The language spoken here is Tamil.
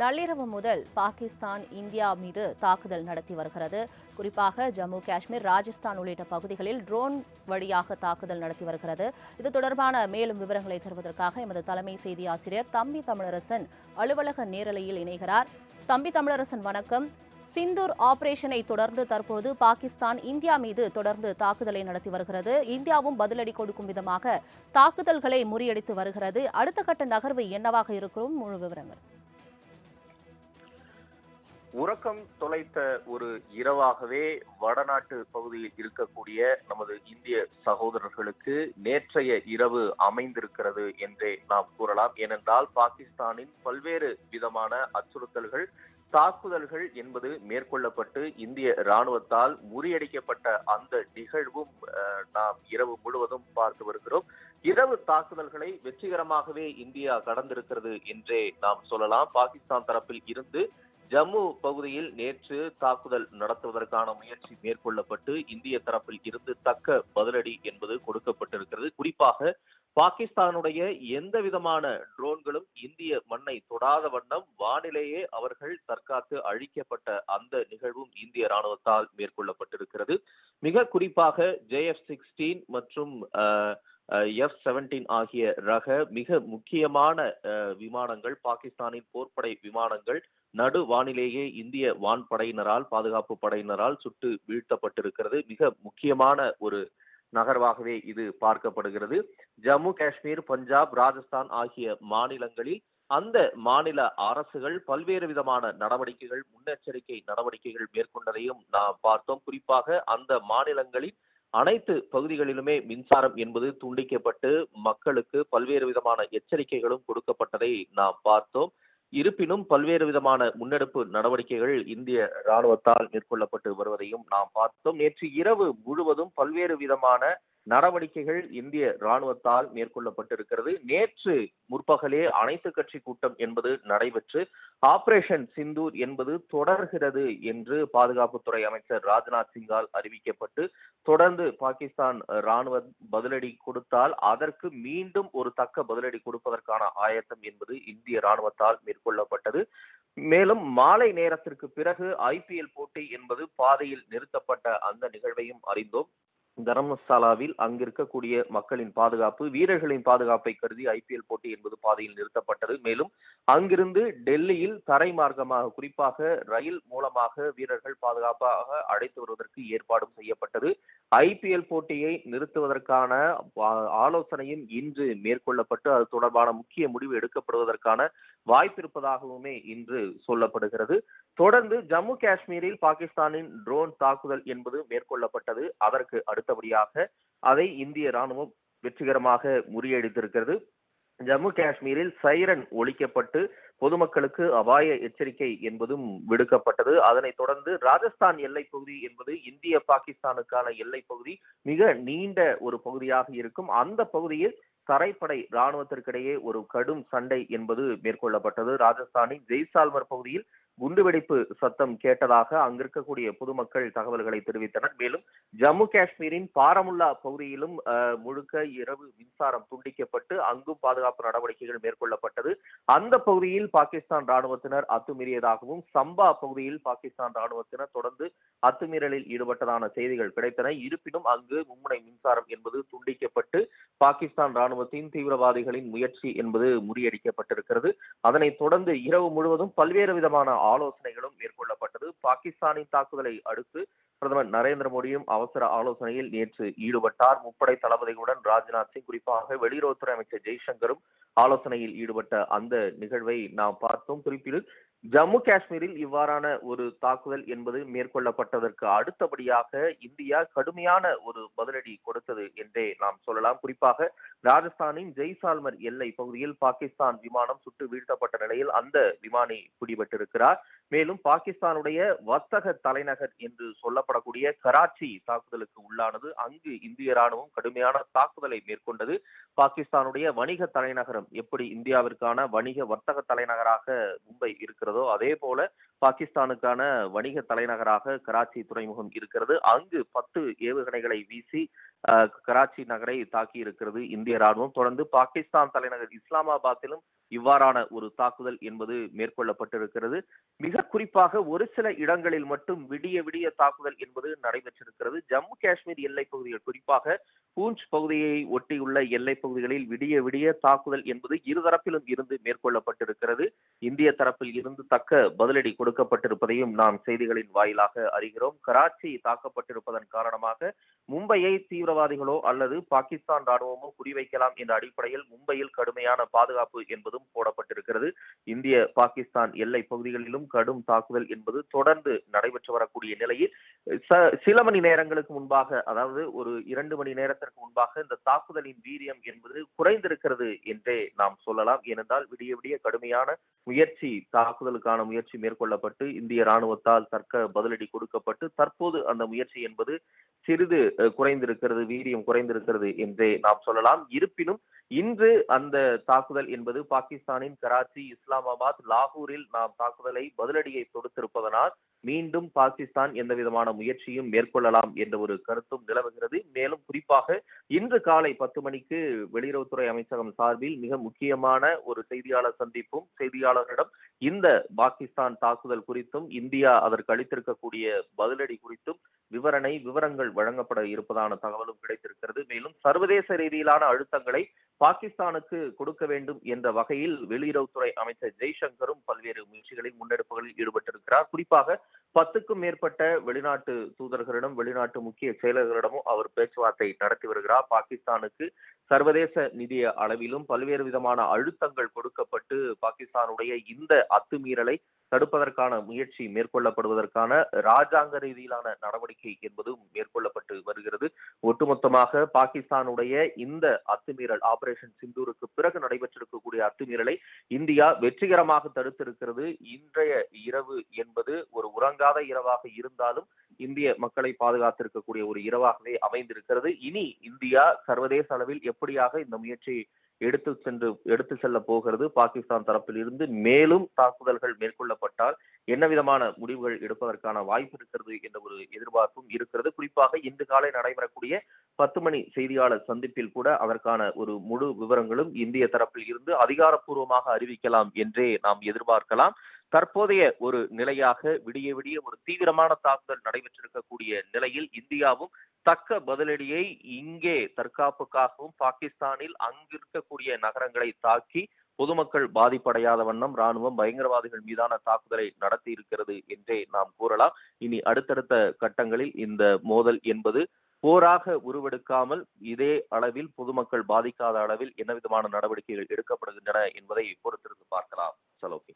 நள்ளிரவு முதல் பாகிஸ்தான் இந்தியா மீது தாக்குதல் நடத்தி வருகிறது. குறிப்பாக ஜம்மு காஷ்மீர், ராஜஸ்தான் உள்ளிட்ட பகுதிகளில் ட்ரோன் வழியாக தாக்குதல் நடத்தி வருகிறது. இது தொடர்பான மேலும் விவரங்களை தருவதற்காக எமது தலைமை செய்தி ஆசிரியர் தம்பி தமிழரசன் அலுவலக நேரலையில் இணைகிறார். தம்பி தமிழரசன், வணக்கம். சிந்தூர் ஆபரேஷனை தொடர்ந்து தற்போது பாகிஸ்தான் இந்தியா மீது தொடர்ந்து தாக்குதலை நடத்தி வருகிறது. இந்தியாவும் பதிலடி கொடுக்கும் விதமாக தாக்குதல்களை முறியடித்து வருகிறது. அடுத்த கட்ட நகர்வு என்னவாக இருக்கும்? முழு விவரங்கள். உறக்கம் தொலைத்த ஒரு இரவாகவே வடநாட்டு பகுதியில் இருக்கக்கூடிய நமது இந்திய சகோதரர்களுக்கு நேற்றைய இரவு அமைந்திருக்கிறது என்றே நாம் கூறலாம். ஏனென்றால் பாகிஸ்தானின் பல்வேறு விதமான அச்சுறுத்தல்கள், தாக்குதல்கள் என்பது மேற்கொள்ளப்பட்டு இந்திய இராணுவத்தால் முறியடிக்கப்பட்ட அந்த நிகழ்வும் நாம் இரவு முழுவதும் பார்த்து வருகிறோம். இரவு தாக்குதல்களை வெற்றிகரமாகவே இந்தியா கடந்திருக்கிறது என்றே நாம் சொல்லலாம். பாகிஸ்தான் தரப்பில் இருந்து ஜம்மு பகுதியில் நேற்று தாக்குதல் நடத்துவதற்கான முயற்சி மேற்கொள்ளப்பட்டு இந்திய தரப்பில் இருந்து தக்க பதிலடி என்பது கொடுக்கப்பட்டிருக்கிறது. குறிப்பாக பாகிஸ்தானுடைய எந்த விதமான ட்ரோன்களும் இந்திய மண்ணை தொடாத வண்ணம் வானிலேயே அவர்கள் தற்காத்து அழிக்கப்பட்ட அந்த நிகழ்வும் இந்திய ராணுவத்தால் மேற்கொள்ளப்பட்டிருக்கிறது. மிக குறிப்பாக JF-16 மற்றும் F-17 ஆகிய ரக மிக முக்கியமான விமானங்கள், பாகிஸ்தானின் போர்ப்படை விமானங்கள் நடு வானிலேயே இந்திய வான்படையினரால், பாதுகாப்பு படையினரால் சுட்டு வீழ்த்தப்பட்டிருக்கிறது. மிக முக்கியமான ஒரு நகர்வாகவே இது பார்க்கப்படுகிறது. ஜம்மு காஷ்மீர், பஞ்சாப், ராஜஸ்தான் ஆகிய மாநிலங்களில் அந்த மாநில அரசுகள் பல்வேறு விதமான நடவடிக்கைகள், முன்னெச்சரிக்கை நடவடிக்கைகள் மேற்கொண்டதையும் நாம் பார்த்தோம். குறிப்பாக அந்த மாநிலங்களில் அனைத்து பகுதிகளிலுமே மின்சாரம் என்பது துண்டிக்கப்பட்டு மக்களுக்கு பல்வேறு விதமான எச்சரிக்கைகளும் கொடுக்கப்பட்டதை நாம் பார்த்தோம். இருப்பினும் பல்வேறு விதமான முன்னெடுப்பு நடவடிக்கைகள் இந்திய இராணுவத்தால் மேற்கொள்ளப்பட்டு வருவதையும் நாம் பார்த்தோம். நேற்று இரவு முழுவதும் பல்வேறு விதமான நடவடிக்கைகள் இந்திய இராணுவத்தால் மேற்கொள்ளப்பட்டிருக்கிறது. நேற்று முற்பகலே அனைத்து கட்சி கூட்டம் என்பது நடைபெற்று ஆபரேஷன் சிந்தூர் என்பது தொடர்கிறது என்று பாதுகாப்புத்துறை அமைச்சர் ராஜ்நாத் சிங்கால் அறிவிக்கப்பட்டு, தொடர்ந்து பாகிஸ்தான் இராணுவ பதிலடி கொடுத்தால் அதற்கு மீண்டும் ஒரு தக்க பதிலடி கொடுப்பதற்கான ஆயத்தம் என்பது இந்திய இராணுவத்தால் மேற்கொள்ளப்பட்டது. மேலும் மாலை நேரத்திற்கு பிறகு IPL போட்டி என்பது பாதையில் நிறுத்தப்பட்ட அந்த நிகழ்வையும் அறிந்தோம். தரம்சாலாவில் அங்கிருக்கக்கூடிய மக்களின் பாதுகாப்பு, வீரர்களின் பாதுகாப்பை கருதி IPL போட்டி என்பது பாதையில் நிறுத்தப்பட்டது. மேலும் அங்கிருந்து டெல்லியில் தரை மார்க்கமாக, குறிப்பாக ரயில் மூலமாக வீரர்கள் பாதுகாப்பாக அழைத்து வருவதற்கு ஏற்பாடும் செய்யப்பட்டது. IPL போட்டியை நிறுத்துவதற்கான ஆலோசனையும் இன்று மேற்கொள்ளப்பட்டு அது தொடர்பான முக்கிய முடிவு எடுக்கப்படுவதற்கான வாய்ப்பிருப்பதாகவுமே இன்று சொல்லப்படுகிறது. தொடர்ந்து ஜம்மு காஷ்மீரில் பாகிஸ்தானின் ட்ரோன் தாக்குதல் என்பது மேற்கொள்ளப்பட்டது. அதற்கு அடுத்தபடியாக அதை இந்திய ராணுவம் வெற்றிகரமாக முறியடித்திருக்கிறது. ஜம்மு காஷ்மீரில் சைரன் ஒலிக்கப்பட்டு பொதுமக்களுக்கு அபாய எச்சரிக்கை என்பதும் விடுக்கப்பட்டது. அதனைத் தொடர்ந்து ராஜஸ்தான் எல்லை பகுதி என்பது இந்திய பாகிஸ்தானுக்கான எல்லை பகுதி, மிக நீண்ட ஒரு பகுதியாக இருக்கும். அந்த பகுதியில் தரைப்படை ராணுவத்திற்கிடையே ஒரு கடும் சண்டை என்பது மேற்கொள்ளப்பட்டது. ராஜஸ்தானின் ஜெய்சால்மர் பகுதியில் குண்டுவெடிப்பு சத்தம் கேட்டதாக அங்கிருக்கக்கூடிய பொதுமக்கள் தகவல்களை தெரிவித்தனர். மேலும் ஜம்மு காஷ்மீரின் பாரமுல்லா பகுதியிலும் முழுக்க இரவு மின்சாரம் துண்டிக்கப்பட்டு அங்கும் பாதுகாப்பு நடவடிக்கைகள் மேற்கொள்ளப்பட்டது. அந்த பகுதியில் பாகிஸ்தான் ராணுவத்தினர் அத்துமீறியதாகவும், சம்பா பகுதியில் பாகிஸ்தான் ராணுவத்தினர் தொடர்ந்து அத்துமீறலில் ஈடுபட்டதான செய்திகள் கிடைத்தன. இருப்பினும் அங்கு மும்முனை மின்சாரம் என்பது துண்டிக்கப்பட்டு பாகிஸ்தான் ராணுவத்தின் தீவிரவாதிகளின் முயற்சி என்பது முறியடிக்கப்பட்டிருக்கிறது. அதனைத் தொடர்ந்து இரவு முழுவதும் பல்வேறு விதமான ஆலோசனைகளும் மேற்கொள்ளப்பட்டது. பாகிஸ்தானின் தாக்குதலை அடுத்து பிரதமர் நரேந்திர மோடியும் அவசர ஆலோசனையில் நேற்று ஈடுபட்டார். முப்படை தளபதிகளுடன் ராஜ்நாத் சிங், குறிப்பாக வெளியுறவுத்துறை அமைச்சர் ஜெய்சங்கரும் ஆலோசனையில் ஈடுபட்ட அந்த நிகழ்வை நாம் பார்த்தோம். குறிப்பில் ஜம்மு காஷ்மீரில் இவ்வாறான ஒரு தாக்குதல் என்பது மேற்கொள்ளப்பட்டதற்கு அடுத்தபடியாக இந்தியா கடுமையான ஒரு பதிலடி கொடுத்தது என்றே நாம் சொல்லலாம். குறிப்பாக ராஜஸ்தானின் ஜெய்சால்மர் எல்லை பகுதியில் பாகிஸ்தான் விமானம் சுட்டு வீழ்த்தப்பட்ட நிலையில் அந்த விமானி பிடிபட்டிருக்கிறார். மேலும் பாகிஸ்தானுடைய வர்த்தக தலைநகர் என்று சொல்லப்படக்கூடிய கராச்சி தாக்குதலுக்கு உள்ளானது. அங்கு இந்திய ராணுவம் கடுமையான தாக்குதலை மேற்கொண்டது. பாகிஸ்தானுடைய வணிக தலைநகரம் எப்படி இந்தியாவிற்கான வணிக வர்த்தக தலைநகராக மும்பை இருக்கிறதோ அதே போல பாகிஸ்தானுக்கான வணிக தலைநகராக கராச்சி துறைமுகம் இருக்கிறது. அங்கு 10 ஏவுகணைகளை வீசி கராச்சி நகரை தாக்கி இருக்கிறது இந்திய ராணுவம். தொடர்ந்து பாகிஸ்தான் தலைநகர் இஸ்லாமாபாத்திலும் இவ்வாறான ஒரு தாக்குதல் என்பது மேற்கொள்ளப்பட்டிருக்கிறது. மிக குறிப்பாக ஒரு சில இடங்களில் மட்டும் விடிய விடிய தாக்குதல் என்பது நடைபெற்றிருக்கிறது. ஜம்மு காஷ்மீர் எல்லைப் பகுதிகள், குறிப்பாக பூஞ்ச் பகுதியை ஒட்டியுள்ள எல்லைப் பகுதிகளில் விடிய விடிய தாக்குதல் என்பது இருதரப்பிலும் இருந்து மேற்கொள்ளப்பட்டிருக்கிறது. இந்திய தரப்பில் இருந்து தக்க பதிலடி கொடுக்கப்பட்டிருப்பதையும் நாம் செய்திகளின் வாயிலாக அறிகிறோம். கராச்சி தாக்கப்பட்டிருப்பதன் காரணமாக மும்பையை தீவிரவாதிகளோ அல்லது பாகிஸ்தான் ராணுவமோ குறிவைக்கலாம் என்ற அடிப்படையில் மும்பையில் கடுமையான பாதுகாப்பு என்பதும் போடப்பட்டிருக்கிறது. இந்திய பாகிஸ்தான் எல்லை பகுதிகளிலும் கடும் தாக்குதல் என்பது தொடர்ந்து நடைபெற்று வரக்கூடிய நிலையில் சில மணி நேரங்களுக்கு முன்பாக, அதாவது ஒரு 2 மணி நேரத்திற்கு முன்பாக இந்த தாக்குதலின் வீரியம் என்பது குறைந்திருக்கிறது என்றே நாம் சொல்லலாம். ஏனென்றால் விடிய விடிய கடுமையான தாக்குதலுக்கான முயற்சி மேற்கொள்ளப்பட்டு இந்திய ராணுவத்தால் தக்க பதிலடி கொடுக்கப்பட்டு தற்போது அந்த முயற்சி என்பது சிறிது குறைந்திருக்கிறது, வீரியம் குறைந்திருக்கிறது என்றே நாம் சொல்லலாம். இருப்பினும் இன்று அந்த தாக்குதல் என்பது பாகிஸ்தானின் கராச்சி, இஸ்லாமாபாத், லாகூரில் நாம் தாக்குதலை பதிலடியை தொடுத்திருப்பதனால் மீண்டும் பாகிஸ்தான் எந்த விதமான முயற்சியும் மேற்கொள்ளலாம் என்ற ஒரு கருத்தும் நிலவுகிறது. மேலும் குறிப்பாக இன்று காலை 10 மணிக்கு வெளியுறவுத்துறை அமைச்சகம் சார்பில் மிக முக்கியமான ஒரு செய்தியாளர் சந்திப்பும், செய்தியாளர்களிடம் இந்த பாகிஸ்தான் தாக்குதல் குறித்தும் இந்தியா அதற்கு அளித்திருக்கக்கூடிய பதிலடி குறித்தும் விவரங்கள் வழங்கப்பட இருப்பதான தகவலும் கிடைத்திருக்கிறது. மேலும் சர்வதேச ரீதியிலான அழுத்தங்களை பாகிஸ்தானுக்கு கொடுக்க வேண்டும் என்ற வகையில் வெளியுறவுத்துறை அமைச்சர் ஜெய்சங்கரும் பல்வேறு முயற்சிகளில் முன்னெடுப்புகளில் ஈடுபட்டிருக்கிறார். குறிப்பாக 10க்கும் மேற்பட்ட வெளிநாட்டு தூதர்களிடம், வெளிநாட்டு முக்கிய செயலர்களிடமும் அவர் பேச்சுவார்த்தை நடத்தி வருகிறார். பாகிஸ்தானுக்கு சர்வதேச நிதி அளவிலும் பல்வேறு விதமான அழுத்தங்கள் கொடுக்கப்பட்டு பாகிஸ்தானுடைய இந்த அத்துமீறலை தடுப்பதற்கான முயற்சி மேற்கொள்ளப்படுவதற்கான ராஜாங்க ரீதியிலான நடவடிக்கை என்பதும் மேற்கொள்ளப்பட்டு வருகிறது. ஒட்டுமொத்தமாக பாகிஸ்தானுடைய இந்த அத்துமீறல், ஆபரேஷன் சிந்தூருக்கு பிறகு நடைபெற்றிருக்கக்கூடிய அத்துமீறலை இந்தியா வெற்றிகரமாக தடுத்திருக்கிறது. இன்றைய இரவு என்பது ஒரு உறங்காத இரவாக இருந்தாலும் இந்திய மக்களை பாதுகாத்திருக்கக்கூடிய ஒரு இரவாகவே அமைந்திருக்கிறது. இனி இந்தியா சர்வதேச அளவில் எப்படியாக இந்த முயற்சியை எடுத்து செல்ல போகிறது, பாகிஸ்தான் தரப்பில் இருந்து மேலும் தாக்குதல்கள் மேற்கொள்ளப்பட்டால் என்ன விதமான முடிவுகள் எடுப்பதற்கான வாய்ப்பு இருக்கிறது என்ற ஒரு எதிர்பார்ப்பும் இருக்கிறது. குறிப்பாக இன்று காலை நடைபெறக்கூடிய 10 மணி செய்தியாளர் சந்திப்பில் கூட அதற்கான ஒரு முழு விவரங்களும் இந்திய தரப்பில் இருந்து அதிகாரப்பூர்வமாக அறிவிக்கலாம் என்றே நாம் எதிர்பார்க்கலாம். தற்போதைய ஒரு நிலையாக விடிய விடிய ஒரு தீவிரமான தாக்குதல் நடைபெற்றிருக்கக்கூடிய நிலையில் இந்தியாவும் தக்க பதிலடியை இங்கே தற்காப்புக்காகவும் பாகிஸ்தானில் அங்கிருக்கக்கூடிய நகரங்களை தாக்கி பொதுமக்கள் பாதிப்படையாத வண்ணம் ராணுவம் பயங்கரவாதிகள் மீதான தாக்குதலை நடத்தி இருக்கிறது என்றே நாம் கூறலாம். இனி அடுத்தடுத்த கட்டங்களில் இந்த மோதல் என்பது போராக உருவெடுக்காமல் இதே அளவில் பொதுமக்கள் பாதிக்காத அளவில் என்ன விதமான நடவடிக்கைகள் எடுக்கப்படுகின்றன என்பதை பொறுத்திருந்து பார்க்கலாம். சலோகி.